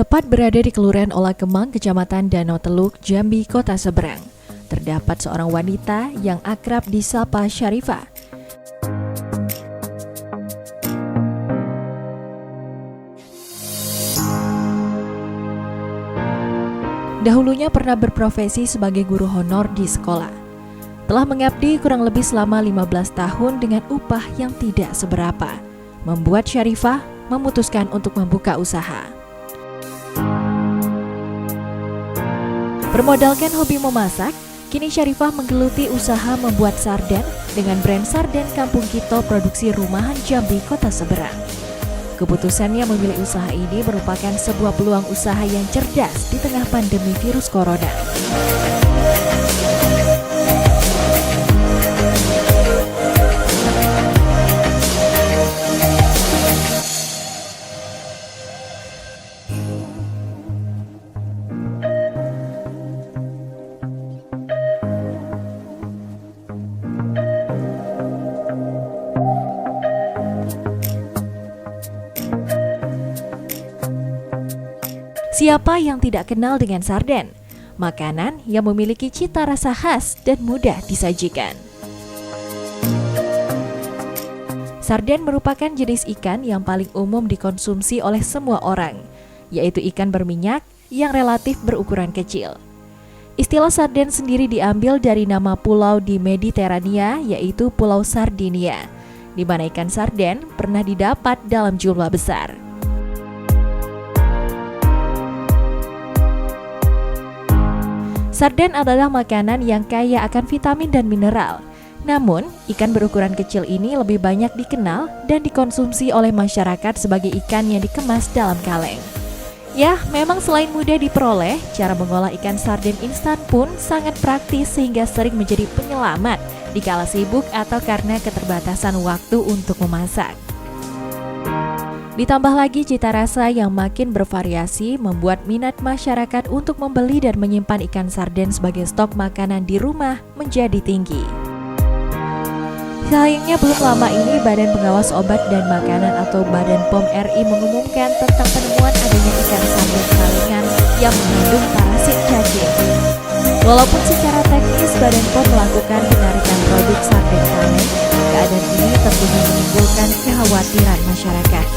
Tepat berada di Kelurahan Olah Kemang, Kecamatan Danau Teluk, Jambi, Kota Seberang, terdapat seorang wanita yang akrab disapa Syarifah. Dahulunya pernah berprofesi sebagai guru honor di sekolah. Telah mengabdi kurang lebih selama 15 tahun dengan upah yang tidak seberapa, membuat Syarifah memutuskan untuk membuka usaha. Bermodalkan hobi memasak, kini Syarifah menggeluti usaha membuat sarden dengan brand Sarden Kampung Kito produksi rumahan Jambi, Kota Seberang. Keputusannya memilih usaha ini merupakan sebuah peluang usaha yang cerdas di tengah pandemi virus corona. Siapa yang tidak kenal dengan sarden? Makanan yang memiliki cita rasa khas dan mudah disajikan. Sarden merupakan jenis ikan yang paling umum dikonsumsi oleh semua orang, yaitu ikan berminyak yang relatif berukuran kecil. Istilah sarden sendiri diambil dari nama pulau di Mediterania, yaitu Pulau Sardinia, di mana ikan sarden pernah didapat dalam jumlah besar. Sarden adalah makanan yang kaya akan vitamin dan mineral. Namun, ikan berukuran kecil ini lebih banyak dikenal dan dikonsumsi oleh masyarakat sebagai ikan yang dikemas dalam kaleng. Ya, memang selain mudah diperoleh, cara mengolah ikan sarden instan pun sangat praktis sehingga sering menjadi penyelamat dikala sibuk atau karena keterbatasan waktu untuk memasak. Ditambah lagi cita rasa yang makin bervariasi membuat minat masyarakat untuk membeli dan menyimpan ikan sarden sebagai stok makanan di rumah menjadi tinggi. Sayangnya belum lama ini Badan Pengawas Obat dan Makanan atau Badan POM RI mengumumkan tentang penemuan adanya ikan sarden kalengan yang mengandung parasit cacing. Walaupun secara teknis Badan POM melakukan penarikan produk sarden kaleng, keadaan ini tentunya menimbulkan kekhawatiran masyarakat.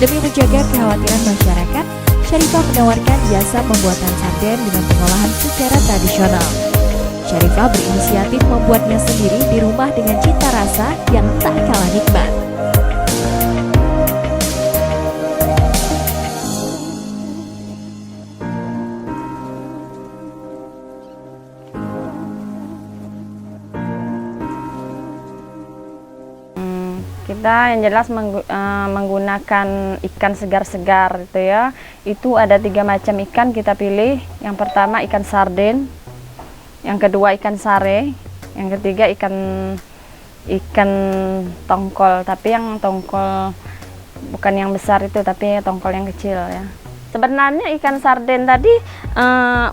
Demi menjaga kekhawatiran masyarakat, Syarifah menawarkan jasa pembuatan sarden dengan pengolahan secara tradisional. Syarifah berinisiatif membuatnya sendiri di rumah dengan cita rasa yang tak kalah nikmat. Kita yang jelas menggunakan ikan segar-segar gitu ya. Itu ada 3 macam ikan kita pilih. Yang pertama ikan sarden, yang kedua ikan sare, yang ketiga ikan tongkol. Tapi yang tongkol bukan yang besar itu, tapi tongkol yang kecil ya. Sebenarnya ikan sarden tadi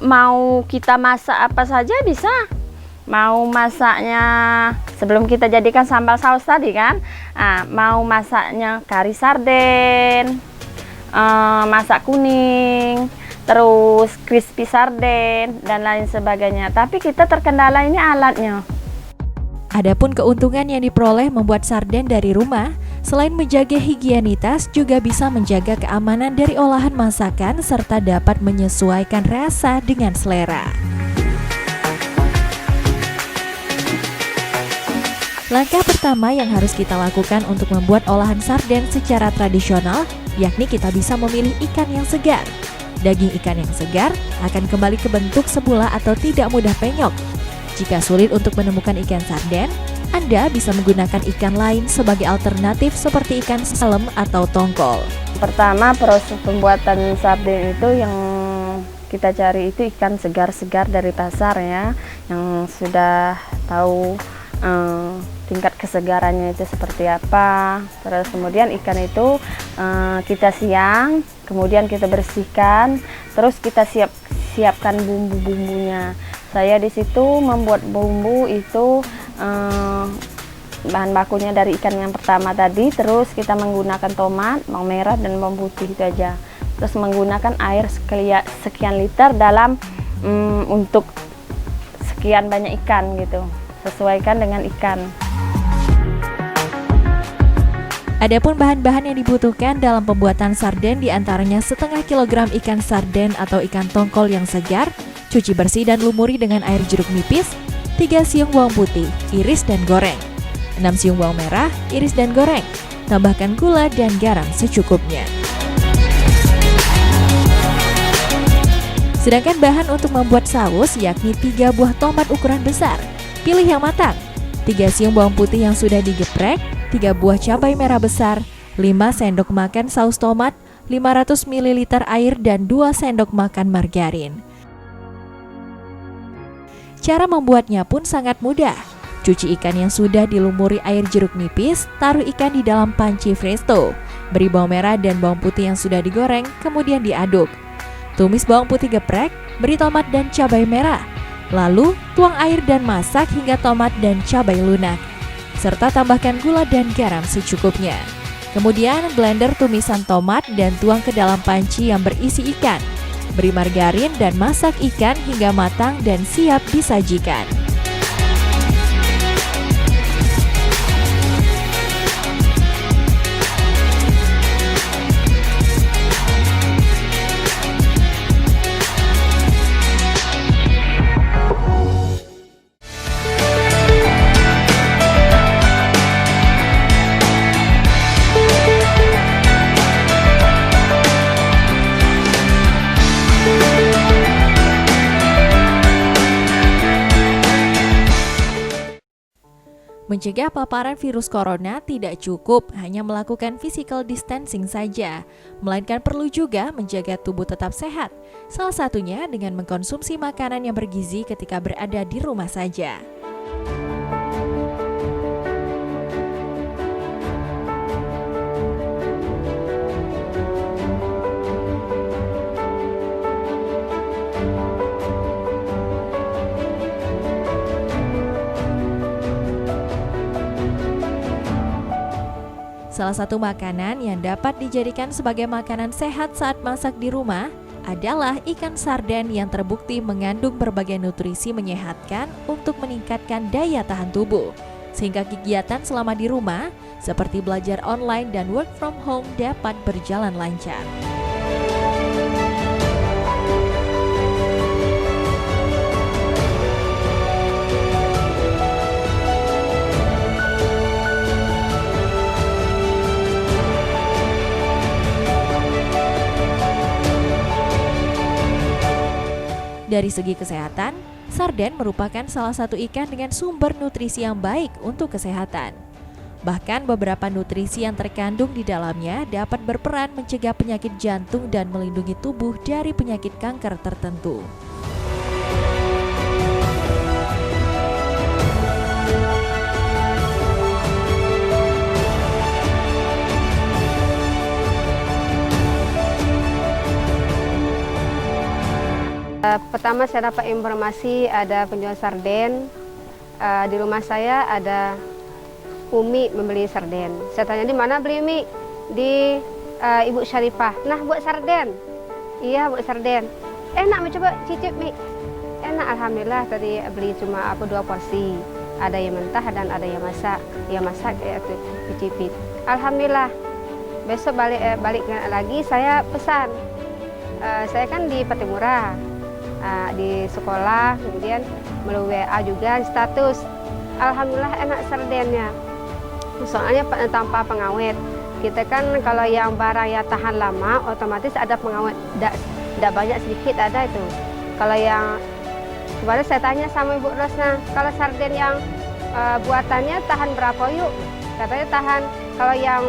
mau kita masak apa saja bisa. Mau masaknya sebelum kita jadikan sambal saus tadi kan, mau masaknya kari sarden, masak kuning, terus crispy sarden dan lain sebagainya. Tapi kita terkendala ini alatnya. Adapun keuntungan yang diperoleh membuat sarden dari rumah, selain menjaga higienitas, juga bisa menjaga keamanan dari olahan masakan serta dapat menyesuaikan rasa dengan selera. Langkah pertama yang harus kita lakukan untuk membuat olahan sarden secara tradisional, yakni kita bisa memilih ikan yang segar. Daging ikan yang segar akan kembali ke bentuk semula atau tidak mudah penyok. Jika sulit untuk menemukan ikan sarden, Anda bisa menggunakan ikan lain sebagai alternatif seperti ikan salem atau tongkol. Pertama, proses pembuatan sarden itu yang kita cari itu ikan segar-segar dari pasar ya, yang sudah tahu tingkat kesegarannya itu seperti apa. Terus kemudian ikan itu kita siang, kemudian kita bersihkan, terus kita siapkan bumbu-bumbunya. Saya di situ membuat bumbu itu Bahan bakunya dari ikan yang pertama tadi, terus kita menggunakan tomat, bawang merah, dan bawang putih itu aja. Terus menggunakan air sekian liter dalam untuk sekian banyak ikan gitu, sesuaikan dengan ikan. Adapun bahan-bahan yang dibutuhkan dalam pembuatan sarden diantaranya setengah kilogram ikan sarden atau ikan tongkol yang segar, cuci bersih dan lumuri dengan air jeruk nipis, 3 siung bawang putih, iris dan goreng, 6 siung bawang merah, iris dan goreng, tambahkan gula dan garam secukupnya. Sedangkan bahan untuk membuat saus yakni 3 buah tomat ukuran besar, pilih yang matang, 3 siung bawang putih yang sudah digeprek, 3 buah cabai merah besar, 5 sendok makan saus tomat, 500 ml air, dan 2 sendok makan margarin. Cara membuatnya pun sangat mudah. Cuci ikan yang sudah dilumuri air jeruk nipis, taruh ikan di dalam panci presto, beri bawang merah dan bawang putih yang sudah digoreng, kemudian diaduk. Tumis bawang putih geprek, beri tomat dan cabai merah, lalu tuang air dan masak hingga tomat dan cabai lunak, serta tambahkan gula dan garam secukupnya. Kemudian blender tumisan tomat dan tuang ke dalam panci yang berisi ikan. Beri margarin dan masak ikan hingga matang dan siap disajikan. Mencegah paparan virus corona tidak cukup hanya melakukan physical distancing saja, melainkan perlu juga menjaga tubuh tetap sehat. Salah satunya dengan mengkonsumsi makanan yang bergizi ketika berada di rumah saja. Salah satu makanan yang dapat dijadikan sebagai makanan sehat saat masak di rumah adalah ikan sarden yang terbukti mengandung berbagai nutrisi menyehatkan untuk meningkatkan daya tahan tubuh. Sehingga kegiatan selama di rumah seperti belajar online dan work from home dapat berjalan lancar. Dari segi kesehatan, sarden merupakan salah satu ikan dengan sumber nutrisi yang baik untuk kesehatan. Bahkan beberapa nutrisi yang terkandung di dalamnya dapat berperan mencegah penyakit jantung dan melindungi tubuh dari penyakit kanker tertentu. Pertama saya dapat informasi ada penjual sarden. Di rumah saya ada Umi membeli sarden. Saya tanya, di mana beli Umi? Di Ibu Syarifah. Nah, buat sarden. Iya, buat sarden. Enak, mencoba cicip Mi. Enak, alhamdulillah. Tadi beli cuma 2 porsi. Ada yang mentah dan ada yang masak. Yang masak itu dicicipin. Alhamdulillah. Besok balik lagi saya pesan. Saya kan di Patimura. Di sekolah, kemudian melalui WA juga status. Alhamdulillah enak sardennya. Soalnya tanpa pengawet. Kita kan kalau yang barang ya tahan lama, otomatis ada pengawet. Tidak banyak, sedikit ada itu. Kalau yang kemarin saya tanya sama Ibu Rosna, kalau sarden yang buatannya tahan berapa yuk? Katanya tahan, kalau yang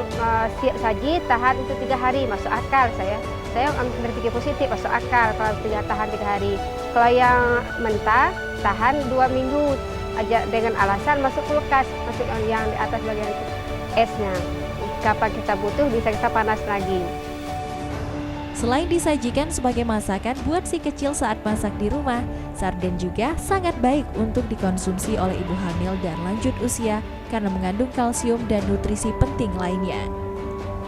siap saji tahan itu 3 hari, masuk akal saya berpikir positif, masuk akal kalau tahan 3 hari. Kalau yang mentah tahan 2 minggu aja, dengan alasan masuk kulkas, masuk yang di atas bagian esnya. Kapan kita butuh bisa kita panas lagi. Selain disajikan sebagai masakan buat si kecil saat masak di rumah, Sarden juga sangat baik untuk dikonsumsi oleh ibu hamil dan lanjut usia karena mengandung kalsium dan nutrisi penting lainnya.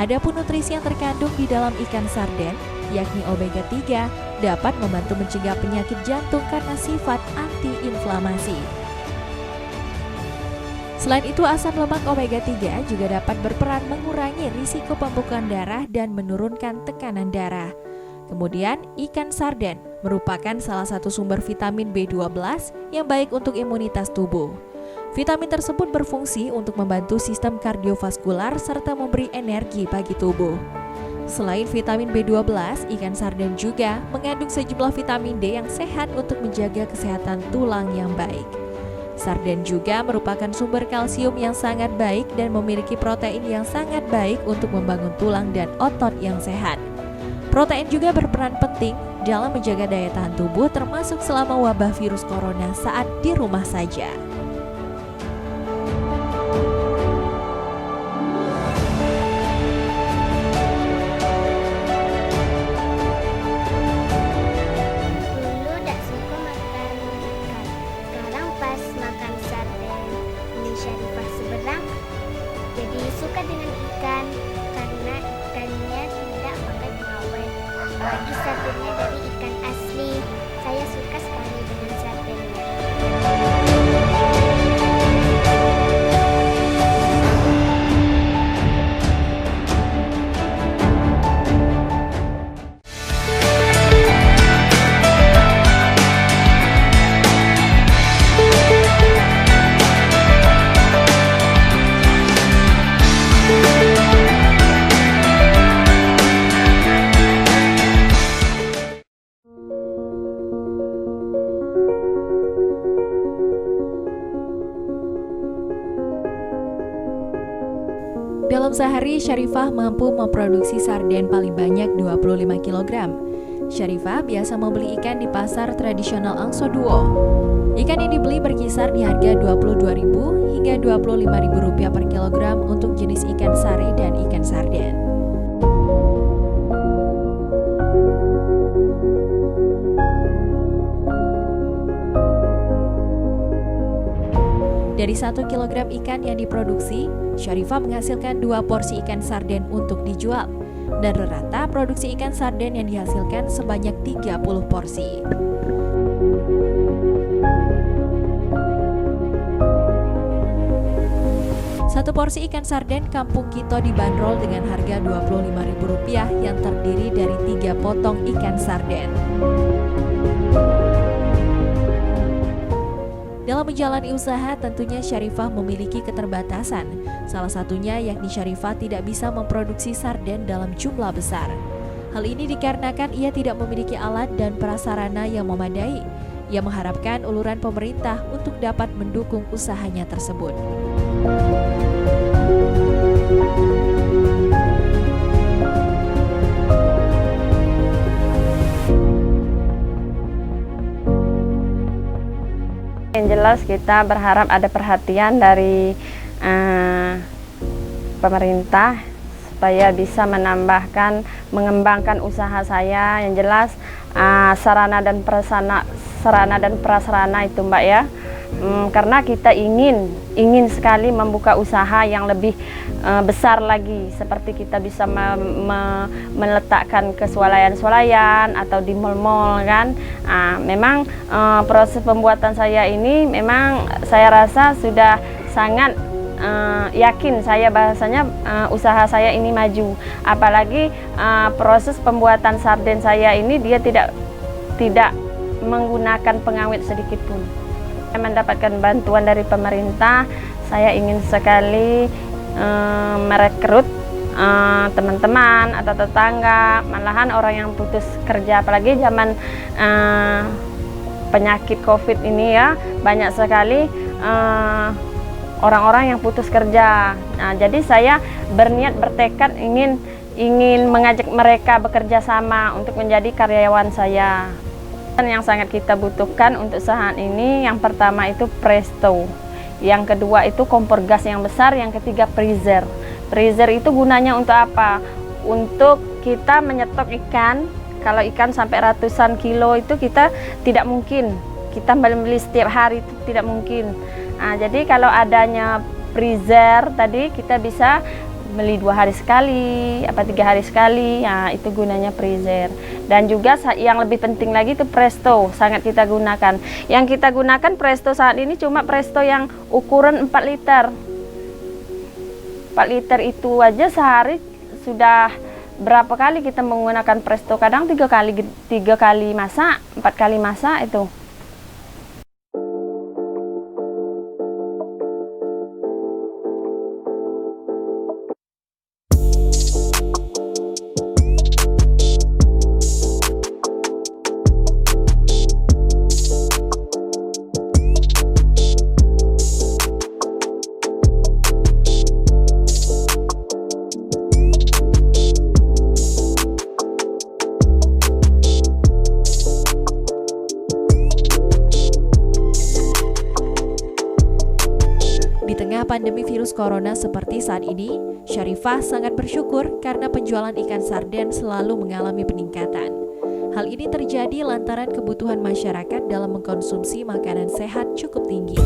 Adapun nutrisi yang terkandung di dalam ikan sarden, yakni omega 3, dapat membantu mencegah penyakit jantung karena sifat antiinflamasi. Selain itu, asam lemak omega 3 juga dapat berperan mengurangi risiko pembekuan darah dan menurunkan tekanan darah. Kemudian, ikan sarden merupakan salah satu sumber vitamin B12 yang baik untuk imunitas tubuh. Vitamin tersebut berfungsi untuk membantu sistem kardiovaskular serta memberi energi bagi tubuh. Selain vitamin B12, ikan sarden juga mengandung sejumlah vitamin D yang sehat untuk menjaga kesehatan tulang yang baik. Sarden juga merupakan sumber kalsium yang sangat baik dan memiliki protein yang sangat baik untuk membangun tulang dan otot yang sehat. Protein juga berperan penting dalam menjaga daya tahan tubuh termasuk selama wabah virus corona saat di rumah saja. Dulu tak suka makan ikan. Sekarang pas makan sarden di Syarifah seberang, jadi suka dengan ikan karena ikannya tidak pakai pengawet. Apalagi sardennya dari ikan asli. Saya suka sekali dengan sardennya. Dalam sehari, Syarifah mampu memproduksi sarden paling banyak 25 kg. Syarifah biasa membeli ikan di pasar tradisional Angso Duo. Ikan yang dibeli berkisar di harga Rp22.000 hingga Rp25.000 per kilogram untuk jenis ikan sari dan ikan sarden. Dari 1 kg ikan yang diproduksi, Syarifah menghasilkan 2 porsi ikan sarden untuk dijual. Dan rata produksi ikan sarden yang dihasilkan sebanyak 30 porsi. Satu porsi ikan sarden Kampung Kito dibanderol dengan harga Rp25.000 yang terdiri dari 3 potong ikan sarden. Dalam menjalani usaha, tentunya Syarifah memiliki keterbatasan. Salah satunya yakni Syarifah tidak bisa memproduksi sarden dalam jumlah besar. Hal ini dikarenakan ia tidak memiliki alat dan prasarana yang memadai. Ia mengharapkan uluran pemerintah untuk dapat mendukung usahanya tersebut. Yang jelas kita berharap ada perhatian dari pemerintah supaya bisa mengembangkan usaha saya. Yang jelas sarana dan prasarana itu Mbak ya, karena kita ingin sekali membuka usaha yang lebih besar lagi, seperti kita bisa meletakkan ke swalayan atau di mal-mal kan. Memang proses pembuatan saya ini memang saya rasa sudah sangat yakin saya bahasanya usaha saya ini maju. Apalagi proses pembuatan sarden saya ini dia tidak menggunakan pengawet sedikit pun. Saya mendapatkan bantuan dari pemerintah. Saya ingin sekali merekrut teman-teman atau tetangga, malahan orang yang putus kerja, apalagi zaman penyakit COVID ini ya, banyak sekali orang-orang yang putus kerja. Nah, jadi saya bertekad ingin mengajak mereka bekerja sama untuk menjadi karyawan saya. Dan yang sangat kita butuhkan untuk saat ini, yang pertama itu presto, yang kedua itu kompor gas yang besar, yang ketiga freezer. Freezer itu gunanya untuk apa? Untuk kita menyetok ikan. Kalau ikan sampai ratusan kilo itu kita tidak mungkin kita beli setiap hari itu tidak mungkin. Nah, jadi kalau adanya freezer tadi kita bisa beli 2 hari sekali, 3 hari sekali. Nah, itu gunanya freezer. Dan juga yang lebih penting lagi itu presto, sangat kita gunakan. Yang kita gunakan presto saat ini cuma presto yang ukuran 4 liter. 4 liter itu aja sehari sudah berapa kali kita menggunakan presto, kadang 3 kali masak, 4 kali masak itu. Di tengah pandemi virus corona seperti saat ini, Syarifah sangat bersyukur karena penjualan ikan sarden selalu mengalami peningkatan. Hal ini terjadi lantaran kebutuhan masyarakat dalam mengkonsumsi makanan sehat cukup tinggi.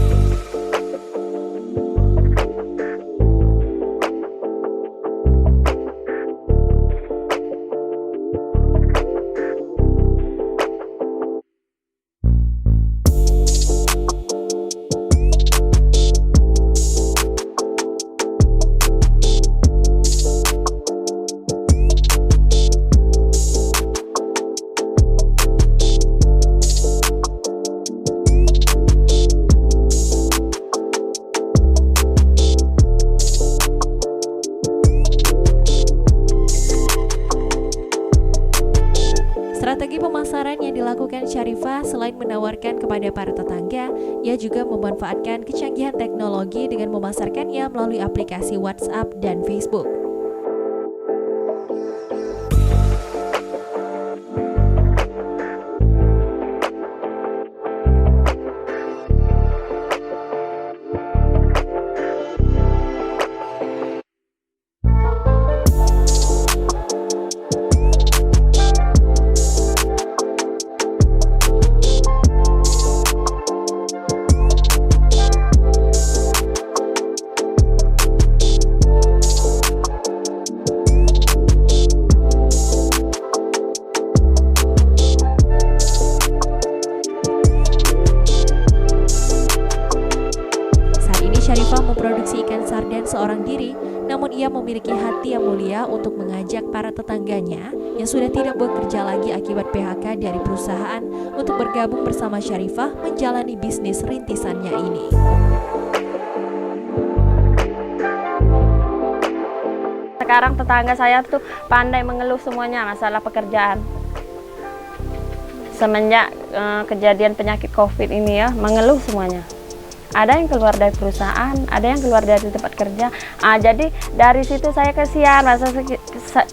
Strategi pemasaran yang dilakukan Syarifah selain menawarkan kepada para tetangga, ia juga memanfaatkan kecanggihan teknologi dengan memasarkannya melalui aplikasi WhatsApp dan Facebook. Syarifah memproduksi ikan sarden seorang diri, namun ia memiliki hati yang mulia untuk mengajak para tetangganya yang sudah tidak bekerja lagi akibat PHK dari perusahaan untuk bergabung bersama Syarifah menjalani bisnis rintisannya ini. Sekarang tetangga saya tuh pandai mengeluh semuanya masalah pekerjaan. Semenjak kejadian penyakit COVID ini ya, mengeluh semuanya. Ada yang keluar dari perusahaan, ada yang keluar dari tempat kerja. Jadi dari situ saya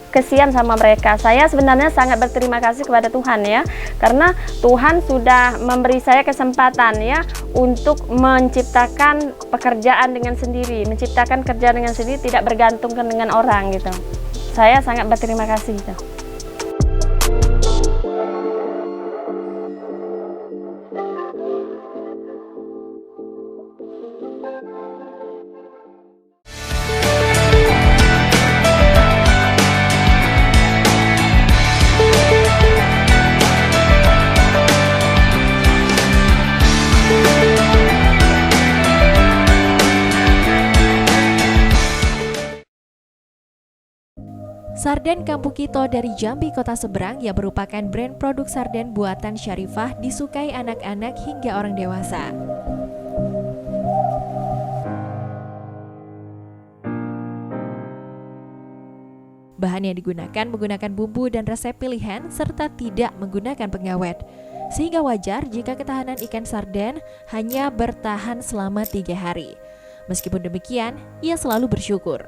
kesian sama mereka. Saya sebenarnya sangat berterima kasih kepada Tuhan ya, karena Tuhan sudah memberi saya kesempatan ya untuk menciptakan pekerjaan dengan sendiri, menciptakan kerja dengan sendiri, tidak bergantungkan dengan orang gitu. Saya sangat berterima kasih gitu. Sarden Kampukito dari Jambi Kota Seberang yang merupakan brand produk sarden buatan Syarifah disukai anak-anak hingga orang dewasa. Bahan yang digunakan menggunakan bumbu dan resep pilihan serta tidak menggunakan pengawet. Sehingga wajar jika ketahanan ikan sarden hanya bertahan selama 3 hari. Meskipun demikian, ia selalu bersyukur.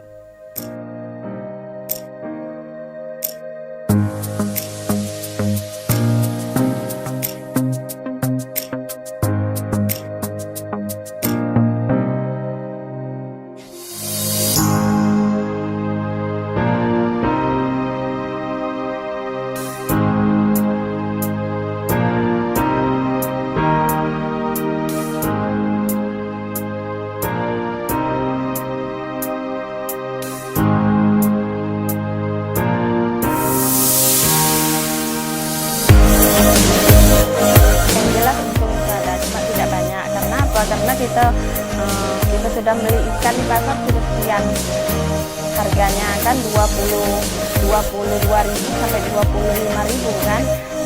kita sudah beli ikan di pasar sudah sekian, harganya kan 22.000 sampai 25.000 kan,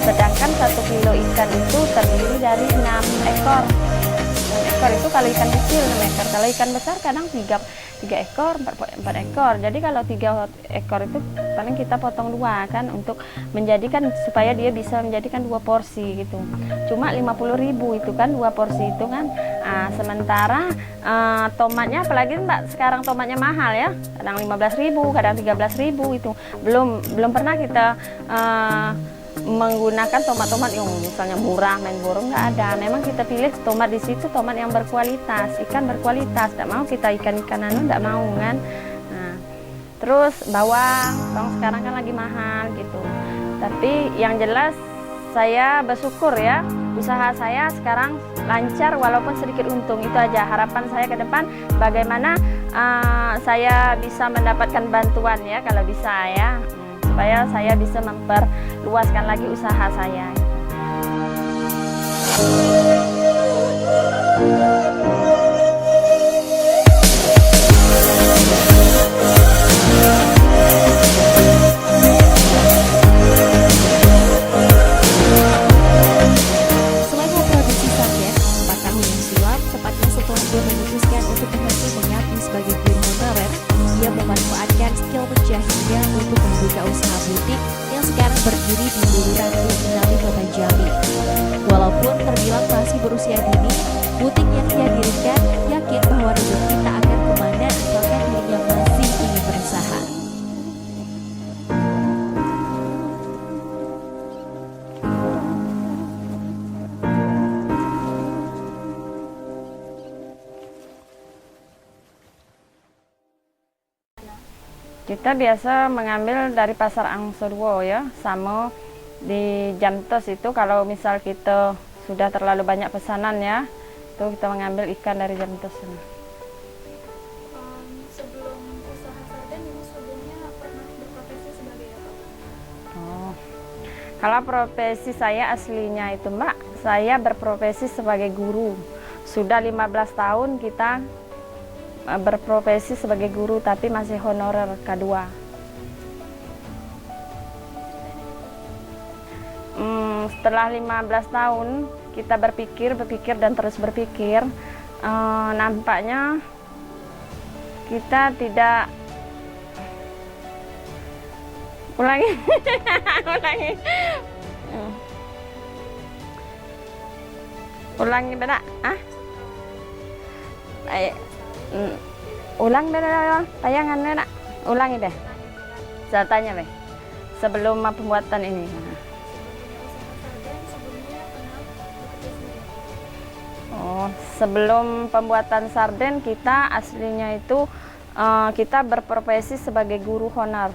sedangkan 1 kilo ikan itu terdiri dari 6 ekor. 6 ekor itu kalau ikan kecil 6 ekor, kalau ikan besar kadang 3 ekor, 4 ekor. Jadi kalau 3 ekor itu paling kita potong 2 kan, untuk menjadikan supaya dia bisa menjadikan 2 porsi gitu. Cuma 50.000 itu kan 2 porsi itu kan. Sementara tomatnya, apalagi Mbak sekarang tomatnya mahal ya, kadang 15.000, kadang 13.000 itu. Belum pernah kita menggunakan tomat-tomat yang misalnya murah, main borong, nggak ada. Memang kita pilih tomat di situ, tomat yang berkualitas, ikan berkualitas. Nggak mau kita ikan-ikan nggak mau kan. Nah, terus bawang sekarang kan lagi mahal gitu. Tapi yang jelas saya bersyukur ya, usaha saya sekarang lancar walaupun sedikit untung. Itu aja harapan saya ke depan, bagaimana saya bisa mendapatkan bantuan ya kalau bisa ya, supaya saya bisa memperluaskan lagi usaha saya. Selain memproduksi sarden, 4 tahun yang silam, tepatnya setelah dia memutuskan untuk berhenti mengabdi sebagai guru honorer, dia memanfaatkan skill menjahitnya untuk membuka usaha butik yang sekarang berdiri di Lurahan Inali, Kota Jambi. Walaupun terbilang masih berusia dini, butik yang dia dirikan yakin bahwa rezeki tak akan kemana asalkan dirinya masih ingin berusaha. Kita biasa mengambil dari pasar Angsorwo ya, sama di Jamtos itu kalau misal kita sudah terlalu banyak pesanan ya, itu kita mengambil ikan dari Jamtos. Sebelum usaha sarden ini sebelumnya pernah berprofesi sebagai apa? Oh, kalau profesi saya aslinya itu Mbak, saya berprofesi sebagai guru. Sudah 15 tahun kita berprofesi sebagai guru, tapi masih honorer K2. Setelah 15 tahun kita berpikir dan terus berpikir, nampaknya kita tidak ulangi ulangi benar ulang beda tayangan beda ulangi deh, saya tanya deh sebelum pembuatan ini. Oh, sebelum pembuatan sarden kita aslinya itu kita berprofesi sebagai guru honor.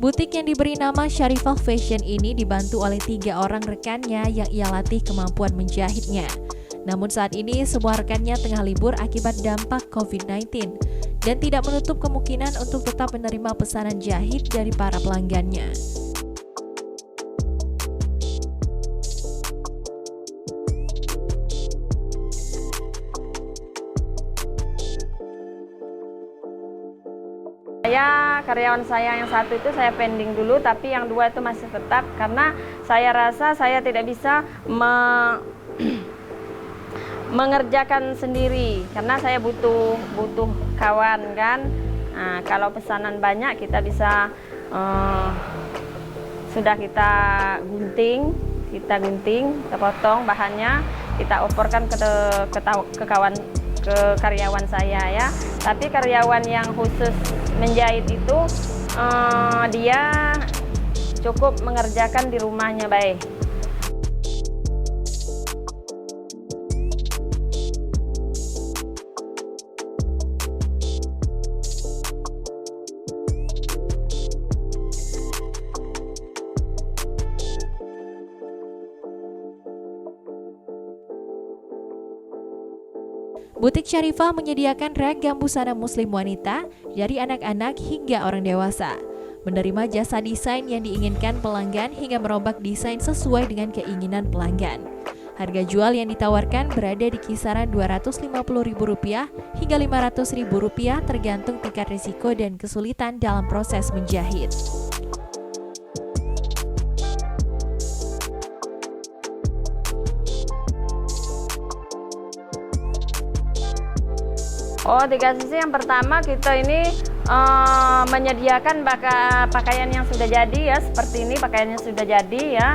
Butik yang diberi nama Syarifah Fashion ini dibantu oleh 3 orang rekannya yang ia latih kemampuan menjahitnya. Namun saat ini semua rekannya tengah libur akibat dampak COVID-19 dan tidak menutup kemungkinan untuk tetap menerima pesanan jahit dari para pelanggannya. Karyawan saya yang satu itu saya pending dulu, tapi yang 2 itu masih tetap karena saya rasa saya tidak bisa mengerjakan sendiri karena saya butuh kawan kan. Nah, kalau pesanan banyak kita bisa sudah kita gunting, kita potong bahannya, kita oporkan ke karyawan saya ya. Tapi karyawan yang khusus menjahit itu dia cukup mengerjakan di rumahnya baik. Butik Syarifah menyediakan ragam busana muslim wanita dari anak-anak hingga orang dewasa. menerima jasa desain yang diinginkan pelanggan hingga merombak desain sesuai dengan keinginan pelanggan. Harga jual yang ditawarkan berada di kisaran Rp250.000 hingga Rp500.000 tergantung tingkat risiko dan kesulitan dalam proses menjahit. Oh, 3 sisi. Yang pertama kita ini menyediakan pakaian yang sudah jadi ya, seperti ini pakaiannya sudah jadi ya.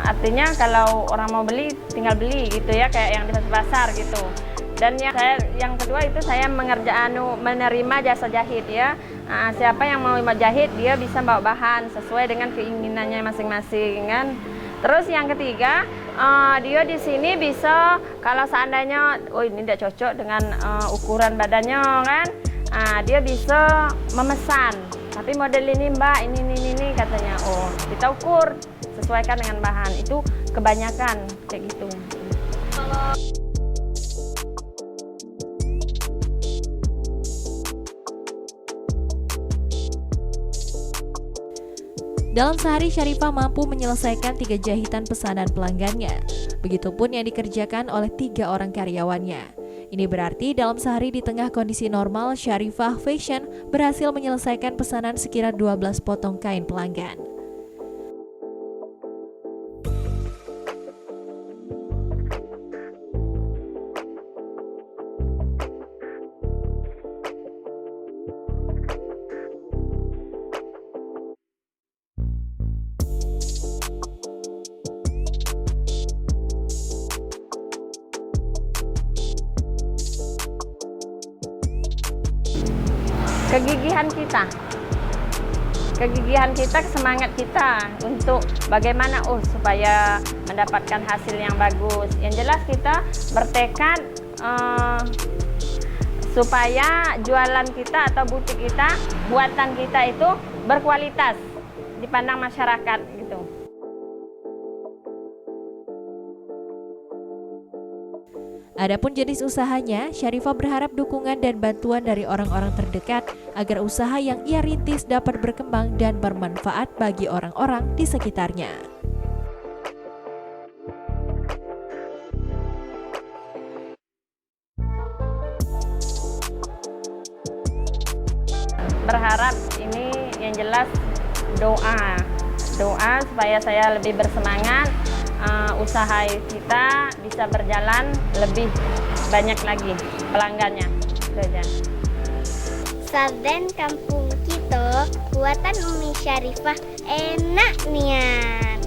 Artinya kalau orang mau beli tinggal beli gitu ya, kayak yang di pasar gitu. Dan yang kedua itu saya menerima jasa jahit ya. Siapa yang mau jahit dia bisa bawa bahan sesuai dengan keinginannya masing-masing kan. Terus yang ketiga, dia di sini bisa kalau seandainya ini tidak cocok dengan ukuran badannya kan, dia bisa memesan. Tapi model ini Mbak, ini katanya. Oh, kita ukur sesuaikan dengan bahan. Itu kebanyakan kayak gitu. Dalam sehari, Syarifah mampu menyelesaikan 3 jahitan pesanan pelanggannya. Begitupun yang dikerjakan oleh 3 orang karyawannya. Ini berarti dalam sehari di tengah kondisi normal, Syarifah Fashion berhasil menyelesaikan pesanan sekira 12 potong kain pelanggan. Kegigihan kita, semangat kita untuk bagaimana supaya mendapatkan hasil yang bagus. Yang jelas kita bertekad supaya jualan kita atau butik kita, buatan kita itu berkualitas dipandang masyarakat gitu. Adapun jenis usahanya, Syarifah berharap dukungan dan bantuan dari orang-orang terdekat agar usaha yang ia rintis dapat berkembang dan bermanfaat bagi orang-orang di sekitarnya. Berharap ini yang jelas doa supaya saya lebih bersemangat, usaha kita bisa berjalan lebih banyak lagi pelanggannya. Sarden kampung kita, buatan Umi Syarifah, enak nian.